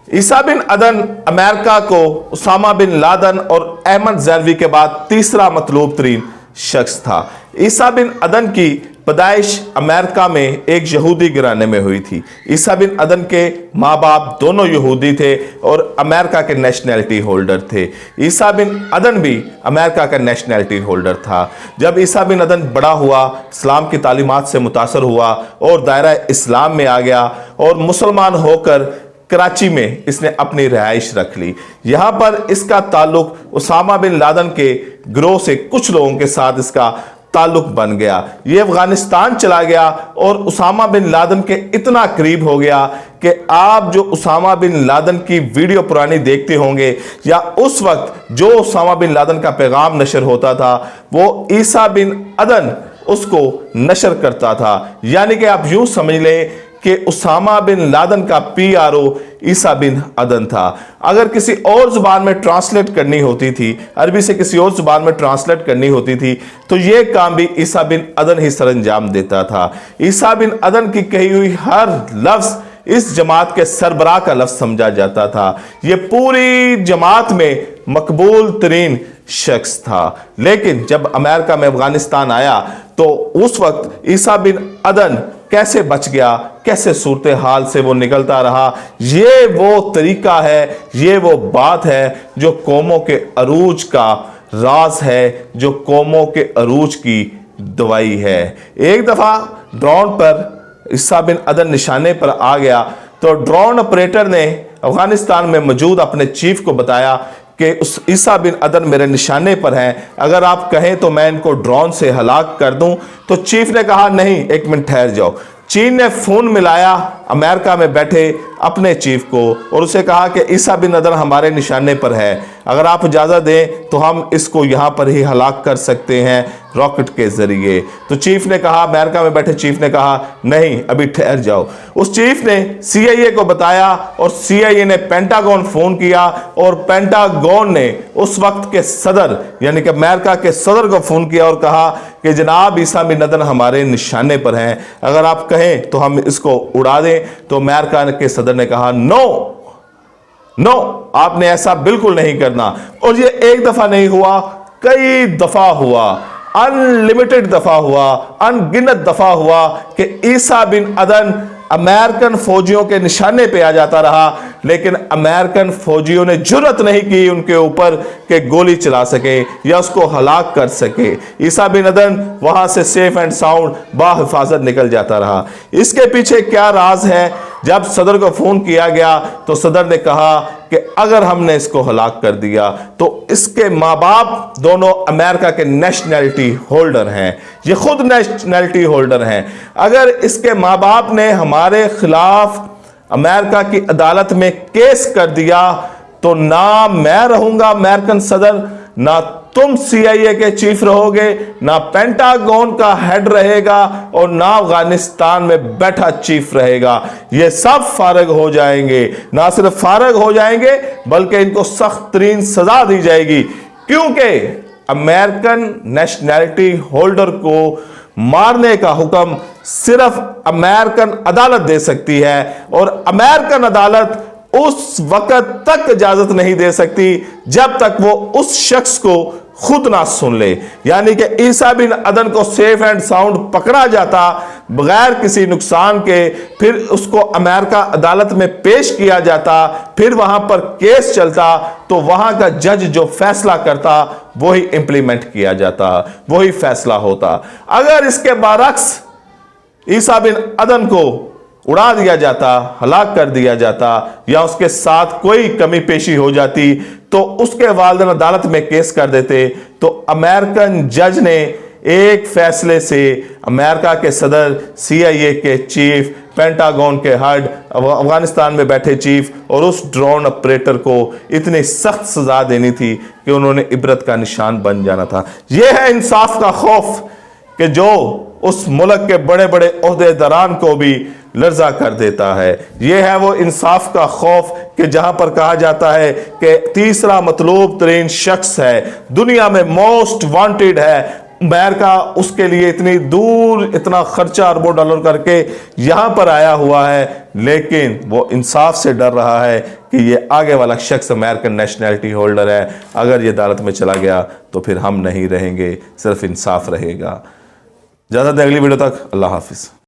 ईसा बिन अदन अमेरिका को उसामा बिन लादन और अहमद ज़ैलवी के बाद तीसरा मतलूब तरीन शख्स था। ईसा बिन अदन की पैदाइश अमेरिका में एक यहूदी घराने में हुई थी। ईसा बिन अदन के माँ बाप दोनों यहूदी थे और अमेरिका के नेशनैलिटी होल्डर थे। ईसा बिन अदन भी अमेरिका का नेशनैलिटी होल्डर था। जब ईसा बिन अदन बड़ा हुआ, इस्लाम की तालीमात से मुतासर हुआ और दायरा इस्लाम में आ गया और मुसलमान होकर कराची में इसने अपनी रिहाइश रख ली। यहाँ पर इसका ताल्लुक उसामा बिन लादन के गिरोह से कुछ लोगों के साथ इसका ताल्लुक बन गया। ये अफगानिस्तान चला गया और उसामा बिन लादन के इतना करीब हो गया कि आप जो उसामा बिन लादन की वीडियो पुरानी देखते होंगे या उस वक्त जो उसामा बिन लादन का पैगाम नशर होता था वो ईसा बिन अदन उसको नशर करता था। यानी कि आप यूं समझ लें कि उसामा बिन लादन का PRO ईसा बिन अदन था। अगर किसी और जुबान में ट्रांसलेट करनी होती थी, अरबी से किसी और जुबान में ट्रांसलेट करनी होती थी, तो यह काम भी ईसा बिन अदन ही सरंजाम देता था। ईसा बिन अदन की कही हुई हर लफ्ज इस जमात के सरबराह का लफ्ज समझा जाता था। यह पूरी जमात में मकबूल तरीन शख्स था। लेकिन जब अमेरिका में अफगानिस्तान आया तो उस वक्त ईसा बिन अदन कैसे बच गया, कैसे सूरत हाल से वो निकलता रहा, ये वो तरीका है, ये वो बात है जो कौमों के अरूज का राज है, जो कौमों के अरूज की दवाई है। एक दफ़ा ड्रोन पर ईसा बिन अदन निशाने पर आ गया तो ड्रोन ऑपरेटर ने अफगानिस्तान में मौजूद अपने चीफ को बताया कि उस ईसा बिन अदन मेरे निशाने पर हैं, अगर आप कहें तो मैं इनको ड्रोन से हलाक कर दूं। तो चीफ ने कहा नहीं, एक मिनट ठहर जाओ। चीन ने फोन मिलाया अमेरिका में बैठे अपने चीफ को और उसे कहा कि ईसा बिन अदन हमारे निशाने पर है, अगर आप इजाज़त दें तो हम इसको यहाँ पर ही हलाक कर सकते हैं रॉकेट के ज़रिए। तो चीफ ने कहा, अमेरिका में बैठे चीफ ने कहा नहीं, अभी ठहर जाओ। उस चीफ ने CIA को बताया और CIA ने पेंटागन फ़ोन किया और पेंटागन ने उस वक्त के सदर यानी कि अमेरिका के सदर को फ़ोन किया और कहा कि जनाब ईसा बिन अदन हमारे निशाने पर हैं, अगर आप कहें तो हम इसको उड़ा दें। तो अमेरिका के सदर ने कहा नो, आपने ऐसा बिल्कुल नहीं करना। और ये एक दफा नहीं हुआ, कई दफा हुआ, अनलिमिटेड दफा हुआ, अनगिनत दफा हुआ कि ईसा बिन अदन अमेरिकन फौजियों के निशाने पे आ जाता रहा, लेकिन अमेरिकन फौजियों ने जुर्रत नहीं की उनके ऊपर कि गोली चला सके या उसको हलाक कर सके। ईसा बिन अदन वहां से सेफ एंड साउंड बाहिफाजत निकल जाता रहा। इसके पीछे क्या राज है? जब सदर को फोन किया गया तो सदर ने कहा कि अगर हमने इसको हलाक कर दिया तो इसके माँ बाप दोनों अमेरिका के नेशनैलिटी होल्डर हैं, ये खुद नेशनैलिटी होल्डर हैं। अगर इसके माँ बाप ने हमारे खिलाफ अमेरिका की अदालत में केस कर दिया तो ना मैं रहूंगा अमेरिकन सदर, ना तुम CIA के चीफ रहोगे, ना पेंटागन का हेड रहेगा और ना अफगानिस्तान में बैठा चीफ रहेगा। ये सब फारग हो जाएंगे। ना सिर्फ फारग हो जाएंगे बल्कि इनको सख्त तरीन सजा दी जाएगी, क्योंकि अमेरिकन नेशनैलिटी होल्डर को मारने का हुक्म सिर्फ अमेरिकन अदालत दे सकती है और अमेरिकन अदालत उस वक्त तक इजाजत नहीं दे सकती जब तक वो उस शख्स को खुद ना सुन ले। यानी कि ईसा बिन अदन को सेफ एंड साउंड पकड़ा जाता बगैर किसी नुकसान के, फिर उसको अमेरिका अदालत में पेश किया जाता, फिर वहां पर केस चलता, तो वहां का जज जो फैसला करता वही इंप्लीमेंट किया जाता, वही फैसला होता। अगर इसके बरक्स ईसा बिन अदन को उड़ा दिया जाता, हलाक कर दिया जाता या उसके साथ कोई कमी पेशी हो जाती तो उसके वालिदैन अदालत में केस कर देते, तो अमेरिकन जज ने एक फैसले से अमेरिका के सदर, CIA के चीफ, पेंटागन के हेड, अफगानिस्तान में बैठे चीफ और उस ड्रोन ऑपरेटर को इतनी सख्त सजा देनी थी कि उन्होंने इबरत का निशान बन जाना था। यह है इंसाफ का खौफ कि जो उस मुल्क के बड़े बड़े ओहदेदारान को भी लर्जा कर देता है। यह है वो इंसाफ का खौफ कि जहां पर कहा जाता है कि तीसरा मतलूब तरीन शख्स है, दुनिया में मोस्ट वांटेड है, अमेरिका उसके लिए इतनी दूर इतना खर्चा अरबों डॉलर करके यहां पर आया हुआ है, लेकिन वो इंसाफ से डर रहा है कि ये आगे वाला शख्स अमेरिकन नेशनैलिटी होल्डर है, अगर ये अदालत में चला गया तो फिर हम नहीं रहेंगे, सिर्फ इंसाफ रहेगा। ज़्यादा देर अगली वीडियो तक, अल्लाह हाफिज़।